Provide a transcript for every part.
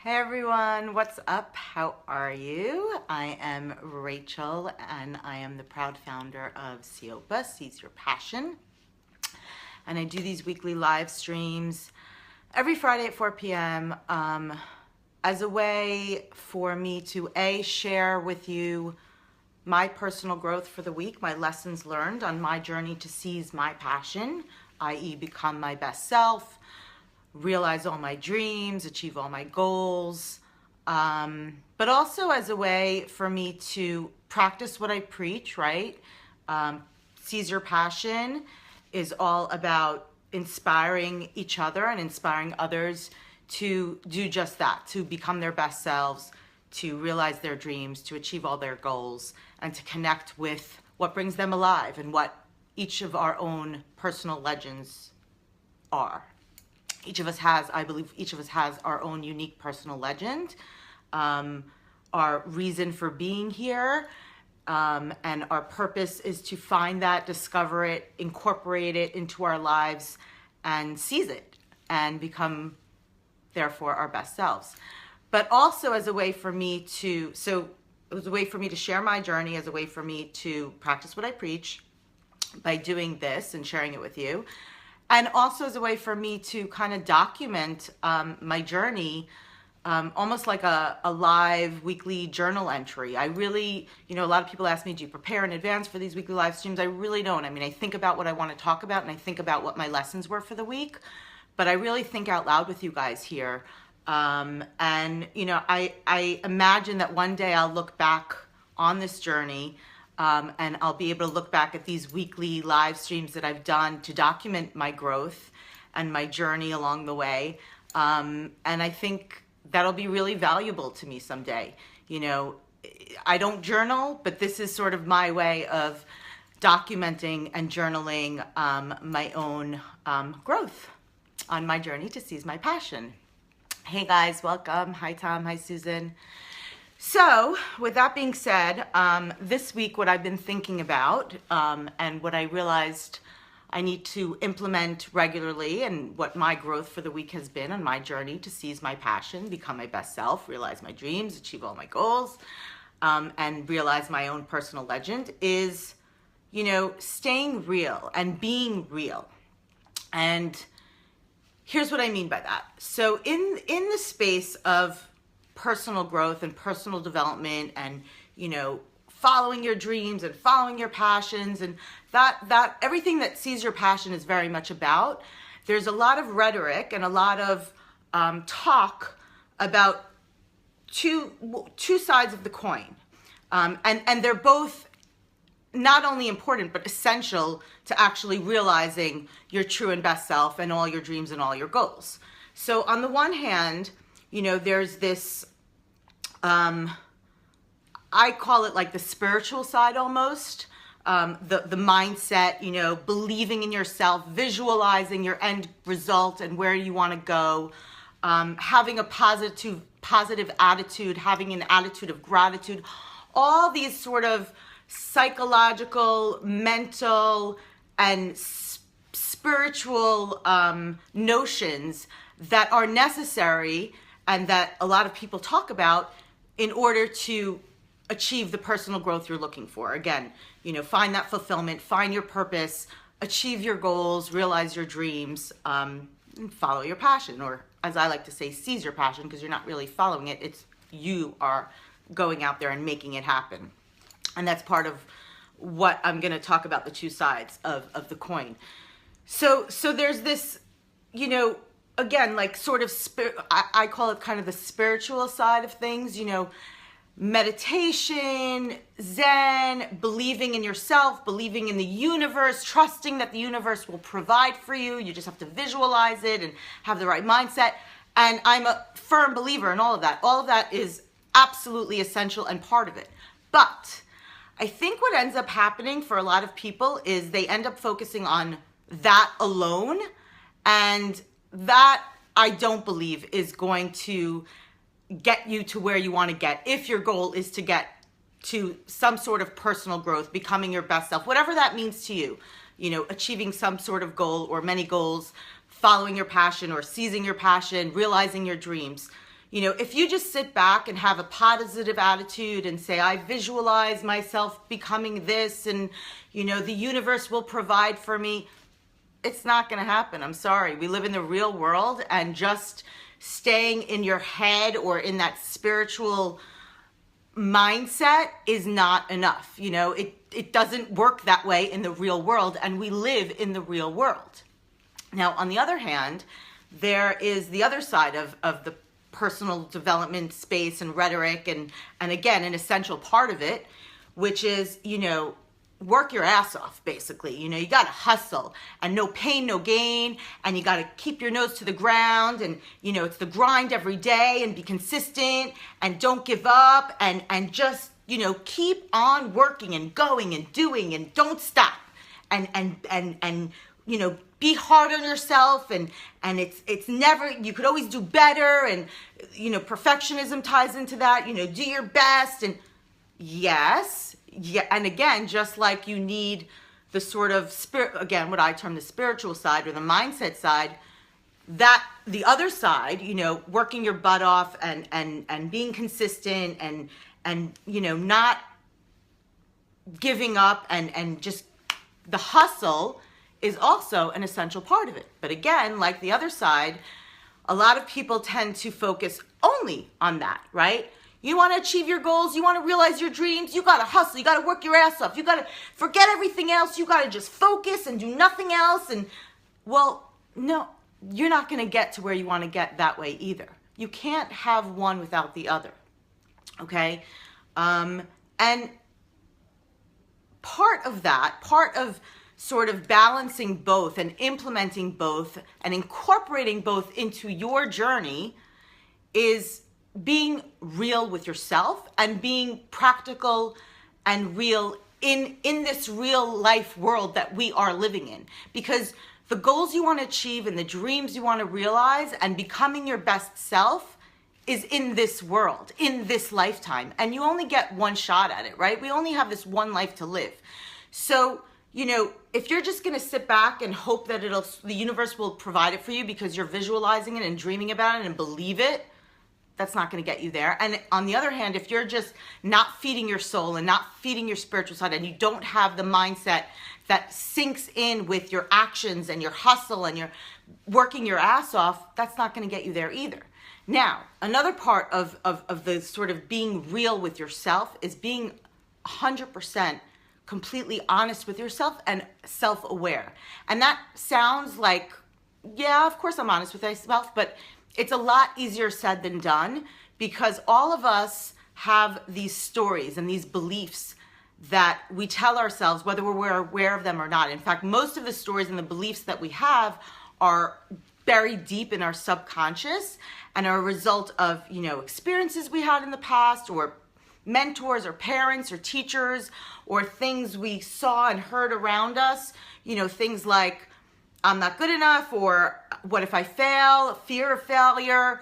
Hey everyone, what's up? How are you? I am Rachel and I am the proud founder of Siopa, Seize Your Passion. And I do these weekly live streams every Friday at 4 p.m. As a way for me to share with you my personal growth for the week, my lessons learned on my journey to seize my passion, i.e. become my best self, realize all my dreams, achieve all my goals, but also as a way for me to practice what I preach, right? Seize Your Passion is all about inspiring each other and inspiring others to do just that, to become their best selves, to realize their dreams, to achieve all their goals, and to connect with what brings them alive and what each of our own personal legends are. I believe each of us has our own unique personal legend, our reason for being here, and our purpose is to find that, discover it, incorporate it into our lives, and seize it, and become, therefore, our best selves. But also as a way for me to, it was a way for me to share my journey, as a way for me to practice what I preach by doing this and sharing it with you. And also as a way for me to kind of document my journey, almost like a live weekly journal entry. I really, a lot of people ask me, do you prepare in advance for these weekly live streams? I really don't. I mean, I think about what I want to talk about and I think about what my lessons were for the week, but I really think out loud with you guys here. And, I imagine that one day I'll look back on this journey and I'll be able to look back at these weekly live streams that I've done to document my growth and my journey along the way. And I think that'll be really valuable to me someday. I don't journal, but this is sort of my way of documenting and journaling my own growth on my journey to seize my passion. Hey guys, welcome. Hi Tom, hi Susan. So with that being said, this week what I've been thinking about and what I realized I need to implement regularly and what my growth for the week has been on my journey to seize my passion, become my best self, realize my dreams, achieve all my goals, and realize my own personal legend is, staying real and being real. And here's what I mean by that. So in the space of personal growth and personal development and, following your dreams and following your passions and that everything that Seize Your Passion is very much about, there's a lot of rhetoric and a lot of talk about two sides of the coin. And they're both not only important, but essential to actually realizing your true and best self and all your dreams and all your goals. So on the one hand, there's this, I call it like the spiritual side almost, the mindset, believing in yourself, visualizing your end result and where you want to go, having a positive attitude, having an attitude of gratitude, all these sort of psychological, mental, and spiritual notions that are necessary and that a lot of people talk about in order to achieve the personal growth you're looking for. Again, find that fulfillment, find your purpose, achieve your goals, realize your dreams, and follow your passion, or as I like to say, seize your passion, because you're not really following it. It's you are going out there and making it happen. And that's part of what I'm going to talk about, the two sides of the coin. So there's this, again, like sort of, I call it kind of the spiritual side of things, meditation, Zen, believing in yourself, believing in the universe, trusting that the universe will provide for you. You just have to visualize it and have the right mindset. And I'm a firm believer in all of that. All of that is absolutely essential and part of it. But I think what ends up happening for a lot of people is they end up focusing on that alone, and that I don't believe is going to get you to where you want to get if your goal is to get to some sort of personal growth, becoming your best self, whatever that means to you, achieving some sort of goal or many goals, following your passion or seizing your passion, realizing your dreams. if you just sit back and have a positive attitude and say, I visualize myself becoming this, and, the universe will provide for me, it's not going to happen. I'm sorry. We live in the real world, and just staying in your head or in that spiritual mindset is not enough. It doesn't work that way in the real world, and we live in the real world. Now, on the other hand, there is the other side of the personal development space and rhetoric, and again, an essential part of it, which is, work your ass off, basically. You got to hustle, and no pain, no gain, and you got to keep your nose to the ground, and, it's the grind every day, and be consistent, and don't give up, and just, keep on working and going and doing, and don't stop, and be hard on yourself, and it's never, you could always do better, and, perfectionism ties into that, do your best, and yes, yeah, and again, just like you need the sort of spirit, again, what I term the spiritual side or the mindset side, that the other side, working your butt off and being consistent and not giving up and just the hustle is also an essential part of it. But again, like the other side, a lot of people tend to focus only on that, right? You want to achieve your goals, you want to realize your dreams, you got to hustle, you got to work your ass off, you got to forget everything else, you got to just focus and do nothing else. And well, no, you're not going to get to where you want to get that way either. You can't have one without the other, okay? And part of sort of balancing both and implementing both and incorporating both into your journey is being real with yourself and being practical and real in this real life world that we are living in. Because the goals you want to achieve and the dreams you want to realize and becoming your best self is in this world, in this lifetime. And you only get one shot at it, right? We only have this one life to live. So, if you're just going to sit back and hope that the universe will provide it for you because you're visualizing it and dreaming about it and believe it, that's not going to get you there. And on the other hand, if you're just not feeding your soul and not feeding your spiritual side, and you don't have the mindset that sinks in with your actions and your hustle and your working your ass off, that's not going to get you there either. Now, another part of the sort of being real with yourself is being 100% completely honest with yourself and self-aware. And that sounds like, yeah, of course I'm honest with myself, but it's a lot easier said than done, because all of us have these stories and these beliefs that we tell ourselves, whether we're aware of them or not. In fact, most of the stories and the beliefs that we have are buried deep in our subconscious and are a result of, experiences we had in the past, or mentors or parents or teachers, or things we saw and heard around us, things like, I'm not good enough, or what if I fail, fear of failure,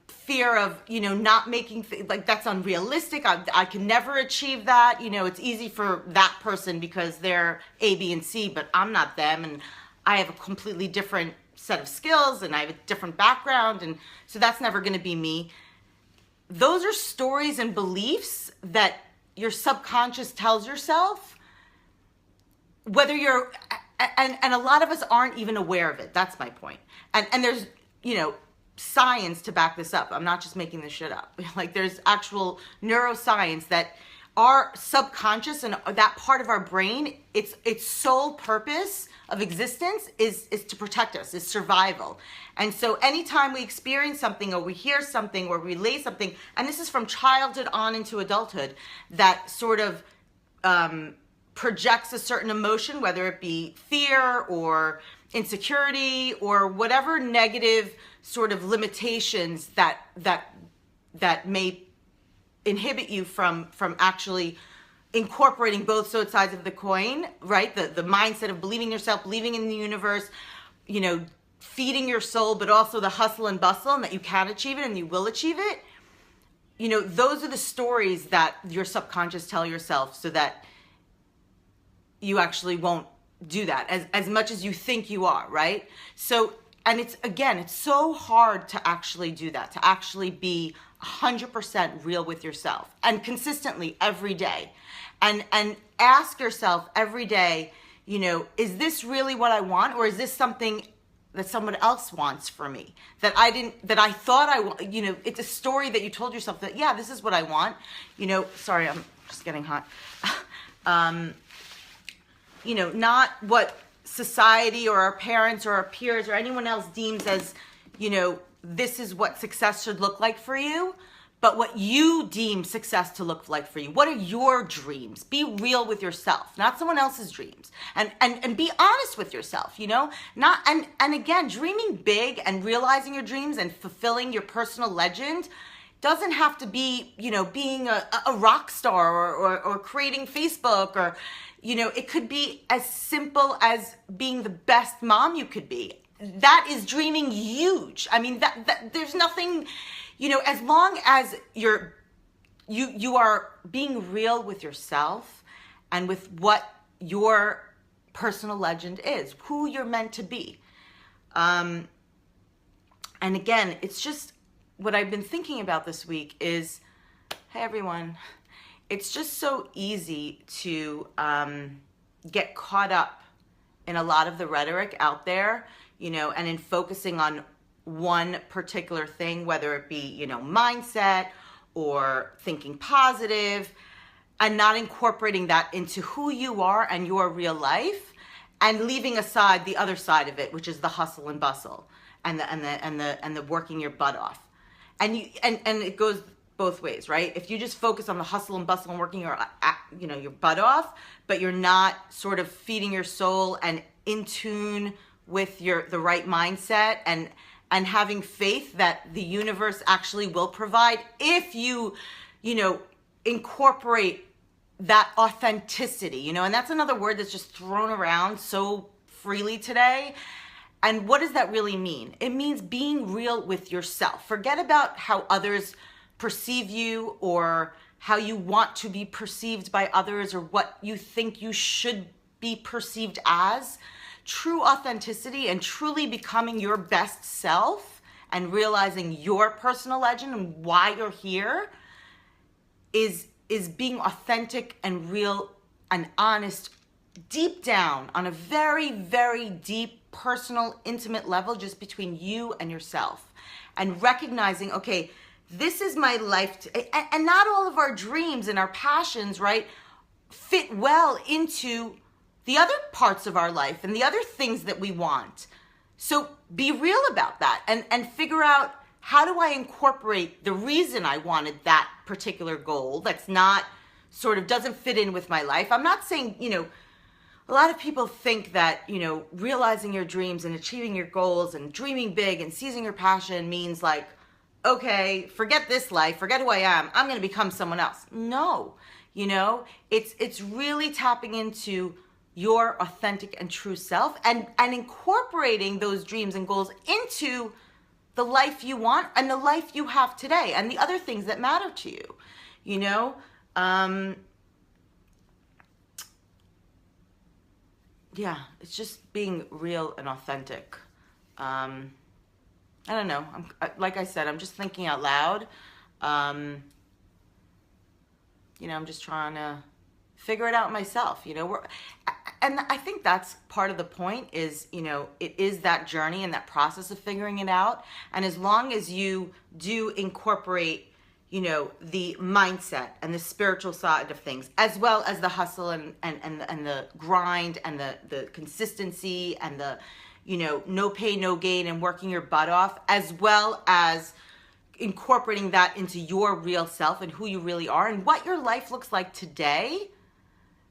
fear of, not making, like that's unrealistic, I can never achieve that, it's easy for that person because they're A, B, and C, but I'm not them, and I have a completely different set of skills, and I have a different background, and so that's never going to be me. Those are stories and beliefs that your subconscious tells yourself, whether you're, and a lot of us aren't even aware of it. That's my point. And there's, science to back this up. I'm not just making this shit up. Like, there's actual neuroscience that our subconscious and that part of our brain, its sole purpose of existence is to protect us, is survival. And so anytime we experience something or we hear something or relay something, and this is from childhood on into adulthood, that sort of projects a certain emotion, whether it be fear or insecurity or whatever negative sort of limitations that may inhibit you from actually incorporating both sides of the coin, right? The mindset of believing yourself, believing in the universe, feeding your soul, but also the hustle and bustle, and that you can achieve it and you will achieve it. Those are the stories that your subconscious tell yourself, so that you actually won't do that as much as you think you are, right? So and it's, again, it's so hard to actually do that, to actually be 100% real with yourself and consistently every day. And ask yourself every day, you know, is this really what I want, or is this something that someone else wants for me that I thought I want? You know, it's a story that you told yourself that, yeah, this is what I want. You know, sorry, I'm just getting hot. You know, not what society or our parents or our peers or anyone else deems as, you know, this is what success should look like for you, but what you deem success to look like for you. What are your dreams? Be real with yourself, not someone else's dreams. And be honest with yourself, you know? Not and again, dreaming big and realizing your dreams and fulfilling your personal legend doesn't have to be, you know, being a rock star or creating Facebook, or, you know, it could be as simple as being the best mom you could be. That is dreaming huge. I mean, that there's nothing, you know, as long as you are being real with yourself and with what your personal legend is, who you're meant to be. And again, it's just what I've been thinking about this week is, hey everyone, it's just so easy to get caught up in a lot of the rhetoric out there, you know, and in focusing on one particular thing, whether it be, you know, mindset or thinking positive, and not incorporating that into who you are and your real life, and leaving aside the other side of it, which is the hustle and bustle and the working your butt off. And it goes both ways, right? If you just focus on the hustle and bustle and working your, you know, your butt off, but you're not sort of feeding your soul and in tune with the right mindset and having faith that the universe actually will provide, if you know, incorporate that authenticity, you know, and that's another word that's just thrown around so freely today. And what does that really mean? It means being real with yourself. Forget about how others perceive you or how you want to be perceived by others or what you think you should be perceived as. True authenticity and truly becoming your best self and realizing your personal legend and why you're here is being authentic and real and honest deep down on a very, very deep, personal, intimate level, just between you and yourself, and recognizing, okay, this is my life. And not all of our dreams and our passions, right, fit well into the other parts of our life and the other things that we want. So be real about that and figure out, how do I incorporate the reason I wanted that particular goal that's not sort of doesn't fit in with my life. I'm not saying, you know, a lot of people think that, you know, realizing your dreams and achieving your goals and dreaming big and seizing your passion means like, okay, forget this life, forget who I am, I'm going to become someone else. No, you know, it's really tapping into your authentic and true self and incorporating those dreams and goals into the life you want and the life you have today and the other things that matter to you, you know? Yeah, it's just being real and authentic. I don't know. Like I said, I'm just thinking out loud. You know, I'm just trying to figure it out myself, you know. And I think that's part of the point is, you know, it is that journey and that process of figuring it out. And as long as you do incorporate, you know, the mindset and the spiritual side of things, as well as the hustle and the grind and the consistency and the, you know, no pain, no gain and working your butt off, as well as incorporating that into your real self and who you really are and what your life looks like today,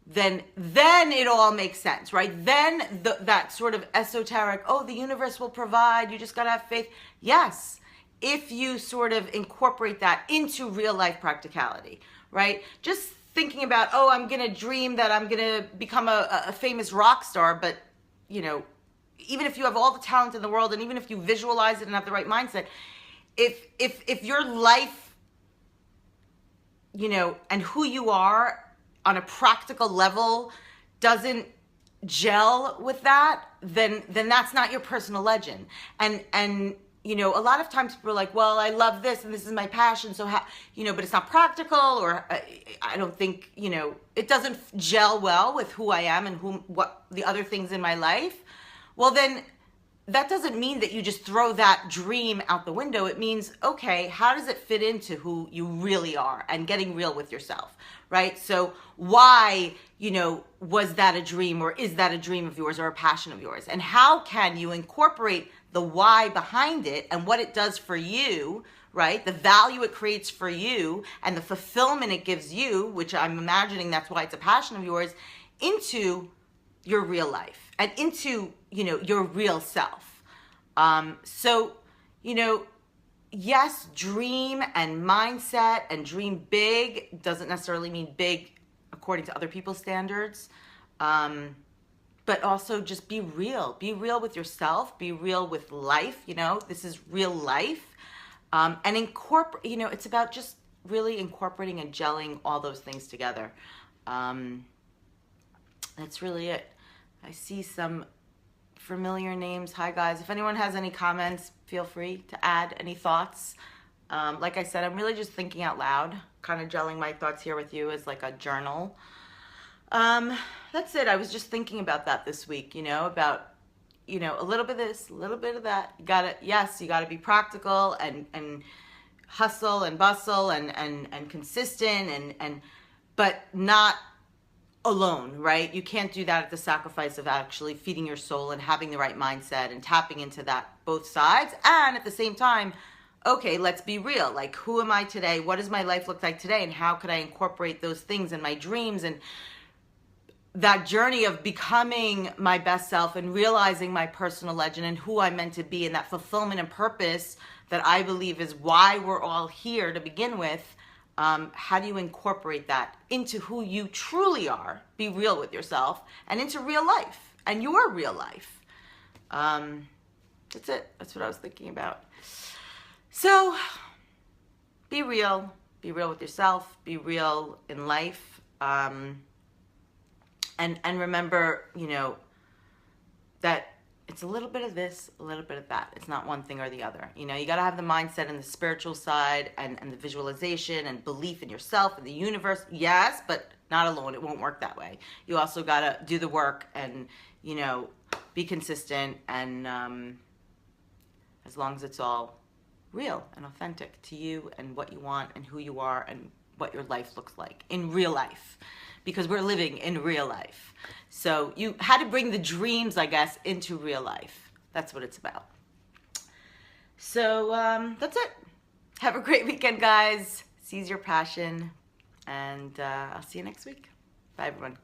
then it all makes sense, right? Then that sort of esoteric, oh, the universe will provide, you just gotta have faith. Yes, if you sort of incorporate that into real life practicality, right? Just thinking about, oh, I'm gonna dream that I'm gonna become a famous rock star, but, you know, even if you have all the talent in the world and even if you visualize it and have the right mindset, if your life, you know, and who you are on a practical level doesn't gel with that, then that's not your personal legend. And you know, a lot of times people are like, well, I love this and this is my passion, so how, you know, but it's not practical, or I don't think, you know, it doesn't gel well with who I am and what the other things in my life. Well, then that doesn't mean that you just throw that dream out the window. It means, okay, how does it fit into who you really are, and getting real with yourself, right? So why, you know, was that a dream, or is that a dream of yours or a passion of yours? And how can you incorporate the why behind it and what it does for you, right? The value it creates for you and the fulfillment it gives you, which I'm imagining that's why it's a passion of yours, into your real life and into, you know, your real self. So, you know, yes, dream and mindset and dream big doesn't necessarily mean big according to other people's standards. But also just be real with yourself, be real with life. You know, this is real life. And incorporate, you know, it's about just really incorporating and gelling all those things together. That's really it. I see some familiar names. Hi guys, if anyone has any comments, feel free to add any thoughts. Like I said, I'm really just thinking out loud, kind of gelling my thoughts here with you as like a journal. That's it. I was just thinking about that this week, you know, about, you know, a little bit of this, a little bit of that. You gotta, yes, you gotta be practical and hustle and bustle and consistent but not alone, right? You can't do that at the sacrifice of actually feeding your soul and having the right mindset and tapping into that, both sides. And at the same time, okay, let's be real. Like, who am I today? What does my life look like today? And how could I incorporate those things in my dreams and that journey of becoming my best self and realizing my personal legend and who I'm meant to be, and that fulfillment and purpose that I believe is why we're all here to begin with. How do you incorporate that into who you truly are? Be real with yourself and into real life and your real life. That's it. That's what I was thinking about. So be real with yourself, be real in life. And remember, you know, that it's a little bit of this, a little bit of that. It's not one thing or the other. You know, you got to have the mindset and the spiritual side and the visualization and belief in yourself and the universe. Yes, but not alone. It won't work that way. You also got to do the work and, you know, be consistent. And as long as it's all real and authentic to you and what you want and who you are and what your life looks like in real life. Because we're living in real life. So you had to bring the dreams, I guess, into real life. That's what it's about. So that's it. Have a great weekend, guys. Seize your passion. And I'll see you next week. Bye, everyone.